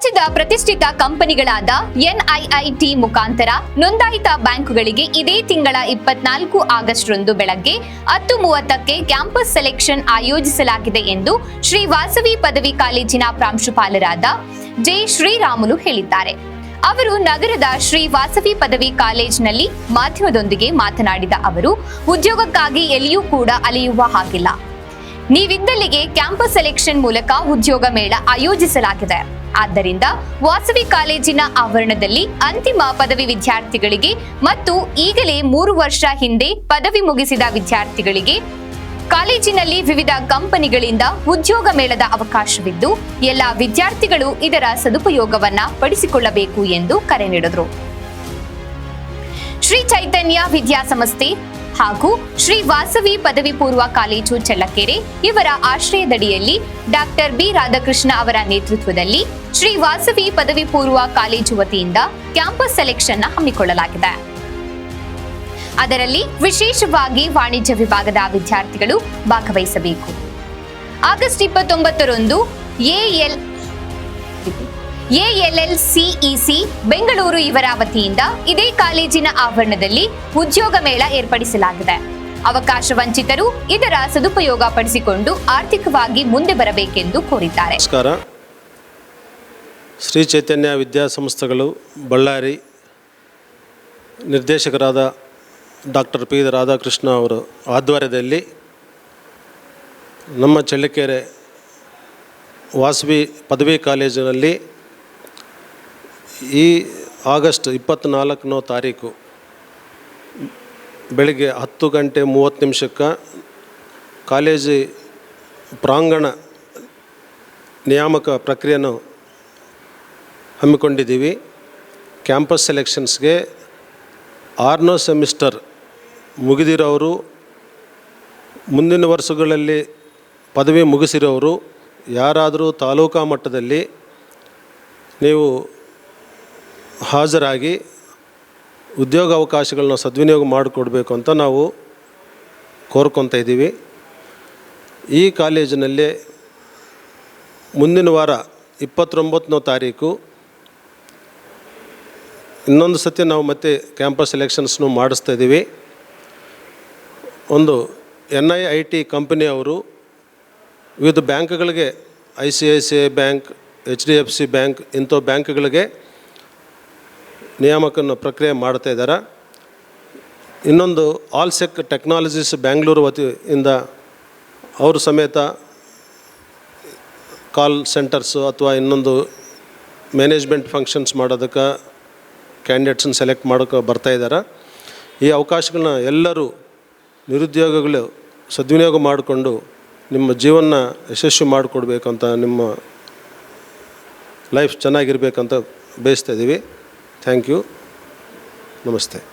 ರಾಜ್ಯದ ಪ್ರತಿಷ್ಠಿತ ಕಂಪನಿಗಳಾದ ಎನ್ಐಐಟಿ ಮುಖಾಂತರ ನೋಂದಾಯಿತ ಬ್ಯಾಂಕುಗಳಿಗೆ ಇದೇ ತಿಂಗಳ 24 ಆಗಸ್ಟ್ ರಂದು ಬೆಳಗ್ಗೆ 10:30ಕ್ಕೆ ಕ್ಯಾಂಪಸ್ ಸೆಲೆಕ್ಷನ್ ಆಯೋಜಿಸಲಾಗಿದೆ ಎಂದು ಶ್ರೀ ವಾಸವಿ ಪದವಿ ಕಾಲೇಜಿನ ಪ್ರಾಂಶುಪಾಲರಾದ ಜೆ ಶ್ರೀರಾಮುಲು ಹೇಳಿದ್ದಾರೆ. ಅವರು ನಗರದ ಶ್ರೀ ವಾಸವಿ ಪದವಿ ಕಾಲೇಜಿನಲ್ಲಿ ಮಾಧ್ಯಮದೊಂದಿಗೆ ಮಾತನಾಡಿದ ಅವರು, ಉದ್ಯೋಗಕ್ಕಾಗಿ ಎಲ್ಲಿಯೂ ಕೂಡ ಅಲೆಯುವ ಹಾಗಿಲ್ಲ. ನೀವಿದ್ದಲ್ಲಿಗೆ ಕ್ಯಾಂಪಸ್ ಸೆಲೆಕ್ಷನ್ ಮೂಲಕ ಉದ್ಯೋಗ ಮೇಳ ಆಯೋಜಿಸಲಾಗಿದೆ. ಆದ್ದರಿಂದ ವಾಸವಿ ಕಾಲೇಜಿನ ಆವರಣದಲ್ಲಿ ಅಂತಿಮ ಪದವಿ ವಿದ್ಯಾರ್ಥಿಗಳಿಗೆ ಮತ್ತು ಈಗಲೇ 3 ವರ್ಷ ಹಿಂದೆ ಪದವಿ ಮುಗಿಸಿದ ವಿದ್ಯಾರ್ಥಿಗಳಿಗೆ ಕಾಲೇಜಿನಲ್ಲಿ ವಿವಿಧ ಕಂಪನಿಗಳಿಂದ ಉದ್ಯೋಗ ಮೇಳದ ಅವಕಾಶವಿದ್ದು ಎಲ್ಲ ವಿದ್ಯಾರ್ಥಿಗಳು ಇದರ ಸದುಪಯೋಗವನ್ನ ಪಡಿಸಿಕೊಳ್ಳಬೇಕು ಎಂದು ಕರೆ ನೀಡಿದರು. ಶ್ರೀ ಚೈತನ್ಯ ವಿದ್ಯಾಸಂಸ್ಥೆ ಹಾಗೂ ಶ್ರೀ ವಾಸವಿ ಪದವಿ ಪೂರ್ವ ಕಾಲೇಜು ಚಳ್ಳಕೆರೆ ಇವರ ಆಶ್ರಯದಡಿಯಲ್ಲಿ ಡಾಕ್ಟರ್ ಬಿ ರಾಧಾಕೃಷ್ಣ ಅವರ ನೇತೃತ್ವದಲ್ಲಿ ಶ್ರೀ ವಾಸವಿ ಪದವಿ ಪೂರ್ವ ಕಾಲೇಜು ವತಿಯಿಂದ ಕ್ಯಾಂಪಸ್ ಸೆಲೆಕ್ಷನ್ ಹಮ್ಮಿಕೊಳ್ಳಲಾಗಿದೆ. ಅದರಲ್ಲಿ ವಿಶೇಷವಾಗಿ ವಾಣಿಜ್ಯ ವಿಭಾಗದ ವಿದ್ಯಾರ್ಥಿಗಳು ಭಾಗವಹಿಸಬೇಕು. ಆಗಸ್ಟ್ 29ರಂದು ಎಎಲ್ಎಲ್ಸಿಇಸಿ ಬೆಂಗಳೂರು ಇವರ ವತಿಯಿಂದ ಇದೇ ಕಾಲೇಜಿನ ಆವರಣದಲ್ಲಿ ಉದ್ಯೋಗ ಮೇಳ ಏರ್ಪಡಿಸಲಾಗಿದೆ. ಅವಕಾಶ ವಂಚಿತರು ಇದರ ಸದುಪಯೋಗ ಪಡಿಸಿಕೊಂಡು ಆರ್ಥಿಕವಾಗಿ ಮುಂದೆ ಬರಬೇಕೆಂದು ಕೋರಿದ್ದಾರೆ. ನಮಸ್ಕಾರ. ಶ್ರೀ ಚೈತನ್ಯ ವಿದ್ಯಾಸಂಸ್ಥೆಗಳು ಬಳ್ಳಾರಿ ನಿರ್ದೇಶಕರಾದ ಡಾಕ್ಟರ್ ಪಿ ರಾಧಾಕೃಷ್ಣ ಅವರ ಆಧ್ವರ್ಯದಲ್ಲಿ ನಮ್ಮ ಚಳ್ಳಕೆರೆ ವಾಸವಿ ಪದವಿ ಕಾಲೇಜಿನಲ್ಲಿ ಈ ಆಗಸ್ಟ್ 24ನೇ ತಾರೀಕು ಬೆಳಗ್ಗೆ 10:30 ಕಾಲೇಜು ಪ್ರಾಂಗಣ ನಿಯಾಮಕ ಪ್ರಕ್ರಿಯೆಯನ್ನು ಹಮ್ಮಿಕೊಂಡಿದ್ದೀವಿ. ಕ್ಯಾಂಪಸ್ ಸೆಲೆಕ್ಷನ್ಸ್ಗೆ 6ನೇ ಸೆಮಿಸ್ಟರ್ ಮುಗಿದಿರೋರು, ಮುಂದಿನ ವರ್ಷಗಳಲ್ಲಿ ಪದವಿ ಮುಗಿಸಿರೋರು ಯಾರಾದರೂ ತಾಲೂಕಾ ಮಟ್ಟದಲ್ಲಿ ನೀವು ಹಾಜರಾಗಿ ಉದ್ಯೋಗ ಅವಕಾಶಗಳನ್ನ ಸದ್ವಿನಿಯೋಗ ಮಾಡಿಕೊಡ್ಬೇಕು ಅಂತ ನಾವು ಕೋರ್ಕೊತಾ ಇದ್ದೀವಿ. ಈ ಕಾಲೇಜಿನಲ್ಲಿ ಮುಂದಿನ ವಾರ 29ನೇ ತಾರೀಕು ಇನ್ನೊಂದು ಸತಿ ನಾವು ಮತ್ತೆ ಕ್ಯಾಂಪಸ್ ಸೆಲೆಕ್ಷನ್ಸ್ನು ಮಾಡಿಸ್ತಾ ಇದ್ದೀವಿ. ಒಂದು NIIT ಕಂಪನಿಯವರು ವಿವಿಧ ಬ್ಯಾಂಕ್ಗಳಿಗೆ ICICI ಬ್ಯಾಂಕ್, HDFC ಬ್ಯಾಂಕ್ ಇಂಥ ಬ್ಯಾಂಕ್ಗಳಿಗೆ ನೇಮಕನ ಪ್ರಕ್ರಿಯೆ ಮಾಡ್ತಾ ಇದ್ದಾರೆ. ಇನ್ನೊಂದು ಆಲ್ಸೆಕ್ ಟೆಕ್ನಾಲಜೀಸ್ ಬ್ಯಾಂಗ್ಳೂರು ವತಿಯಿಂದ ಅವರು ಸಮೇತ ಕಾಲ್ ಸೆಂಟರ್ಸು ಅಥವಾ ಇನ್ನೊಂದು ಮ್ಯಾನೇಜ್ಮೆಂಟ್ ಫಂಕ್ಷನ್ಸ್ ಮಾಡೋದಕ್ಕೆ ಕ್ಯಾಂಡಿಡೇಟ್ಸನ್ನು ಸೆಲೆಕ್ಟ್ ಮಾಡೋಕ್ಕೆ ಬರ್ತಾಯಿದ್ದಾರೆ. ಈ ಅವಕಾಶಗಳನ್ನ ಎಲ್ಲರೂ ನಿರುದ್ಯೋಗಿಗಳು ಸದ್ವಿನಿಯೋಗ ಮಾಡಿಕೊಂಡು ನಿಮ್ಮ ಜೀವನ ಯಶಸ್ವಿ ಮಾಡಿಕೊಡ್ಬೇಕಂತ, ನಿಮ್ಮ ಲೈಫ್ ಚೆನ್ನಾಗಿರ್ಬೇಕಂತ ಬಯಸ್ತಾ ಇದ್ದೀವಿ. Thank you. ನಮಸ್ತೆ.